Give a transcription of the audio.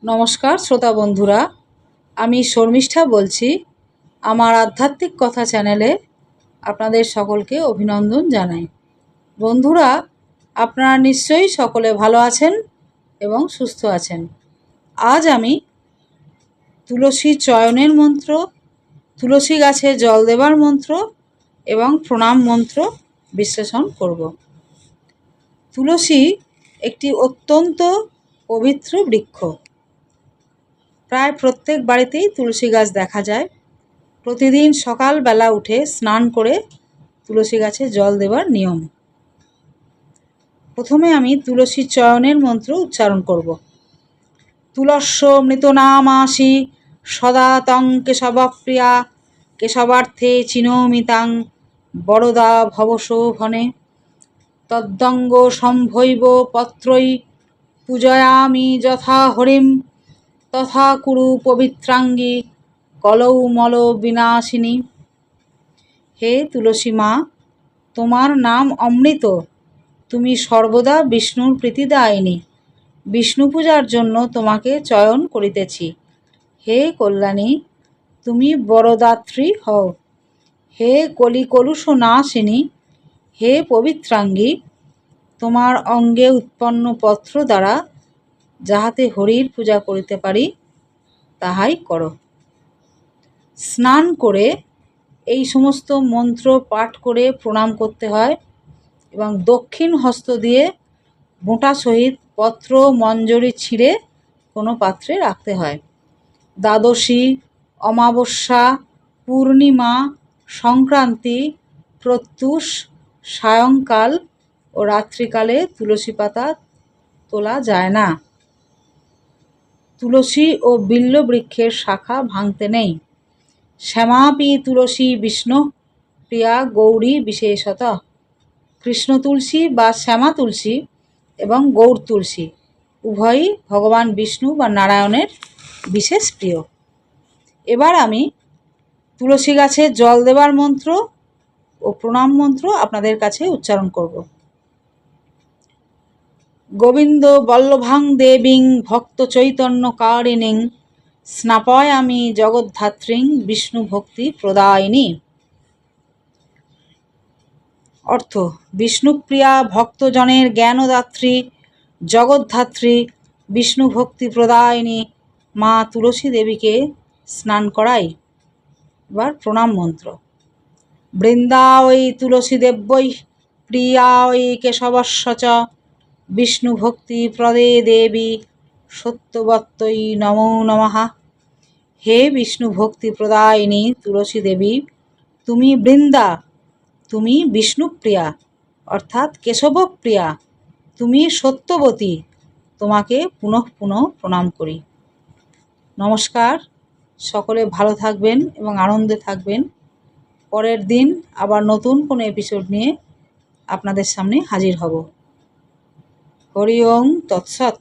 নমস্কার শ্রোতা বন্ধুরা, আমি শর্মিষ্ঠা বলছি। আমার আধ্যাত্মিক কথা চ্যানেলে আপনাদের সকলকে অভিনন্দন জানাই। বন্ধুরা, আপনারা নিশ্চয়ই সকলে ভালো আছেন এবং সুস্থ আছেন। আজ আমি তুলসী চয়নের মন্ত্র, তুলসী গাছে জল দেবার মন্ত্র এবং প্রণাম মন্ত্র বিশ্লেষণ করব। তুলসী একটি অত্যন্ত পবিত্র বৃক্ষ। প্রায় প্রত্যেক বাড়িতেই তুলসী গাছ দেখা যায়। প্রতিদিন সকালবেলা উঠে স্নান করে তুলসী গাছে জল দেবার নিয়ম। প্রথমে আমি তুলসী চয়নের মন্ত্র উচ্চারণ করব। তুলস্য মৃতনামাসি সদা তং কেশবপ্রিয়া কেশবার্থে চিনোমিতাং বরদা ভবশোভনে তদ্দঙ্গ সম্ভৈব পত্রৈ পূজয়ামি যথা হরিম তথা কুরু পবিত্রাঙ্গী কলৌ মল বিনাশিনী। হে তুলসী মা, তোমার নাম অমৃত, তুমি সর্বদা বিষ্ণুর প্রীতিদায়িনী। বিষ্ণু পূজার জন্য তোমাকে চয়ন করিতেছি। হে কল্যাণী, তুমি বরদাত্রী হও। হে কলিকলুষ নাশিনী, হে পবিত্রাঙ্গী, তোমার অঙ্গে উৎপন্ন পত্র দ্বারা যাহাতে হরির পূজা করিতে পারি তাহাই করো। স্নান করে এই সমস্ত মন্ত্র পাঠ করে প্রণাম করতে হয় এবং দক্ষিণ হস্ত দিয়ে বোঁটা সহিত পত্র মঞ্জরি ছিঁড়ে কোনো পাত্রে রাখতে হয়। দ্বাদশী, অমাবস্যা, পূর্ণিমা, সংক্রান্তি, প্রত্যুষ, সায়ংকাল ও রাত্রিকালে তুলসী পাতা তোলা যায় না। তুলসী ও বিল্ব বৃক্ষের শাখা ভাঙতে নেই। শ্যামাপি তুলসী বিষ্ণু প্রিয়া গৌরী বিশেষত। কৃষ্ণ তুলসী বা শ্যামা তুলসী এবং গৌর তুলসী উভয়ই ভগবান বিষ্ণু বা নারায়ণের বিশেষ প্রিয়। এবার আমি তুলসী গাছে জল দেবার মন্ত্র ও প্রণাম মন্ত্র আপনাদের কাছে উচ্চারণ করব। গোবিন্দ বল্লভাং দেবীং ভক্ত চৈতন্য কারিণীং স্নাপয়ামি জগদ্ধাত্রীং বিষ্ণু ভক্তি প্রদায়িনী। অর্থ: বিষ্ণুপ্রিয়া, ভক্তজনের জ্ঞানদাত্রী, জগদ্ধাত্রী, বিষ্ণু ভক্তি প্রদায়িনী মা তুলসী দেবীকে স্নান করাই। এবার প্রণাম মন্ত্র। বৃন্দাবৈ তুলসী দেব্যৈ প্রিয়াৈ কেশবস্য চ বিষ্ণু ভক্তি প্রদে দেবী সত্যবত্যৈ নমো নমঃ। হে বিষ্ণু ভক্তি প্রদায়িনী তুলসী দেবী, তুমি বৃন্দা, তুমি বিষ্ণুপ্রিয়া অর্থাৎ কেশবপ্রিয়া, তুমি সত্যবতী, তোমাকে পুনঃ পুনঃ প্রণাম করি। নমস্কার, সকলে ভালো থাকবেন এবং আনন্দে থাকবেন। পরের দিন আবার নতুন কোনো এপিসোড নিয়ে আপনাদের সামনে হাজির হব। হরি ওম তৎসৎ।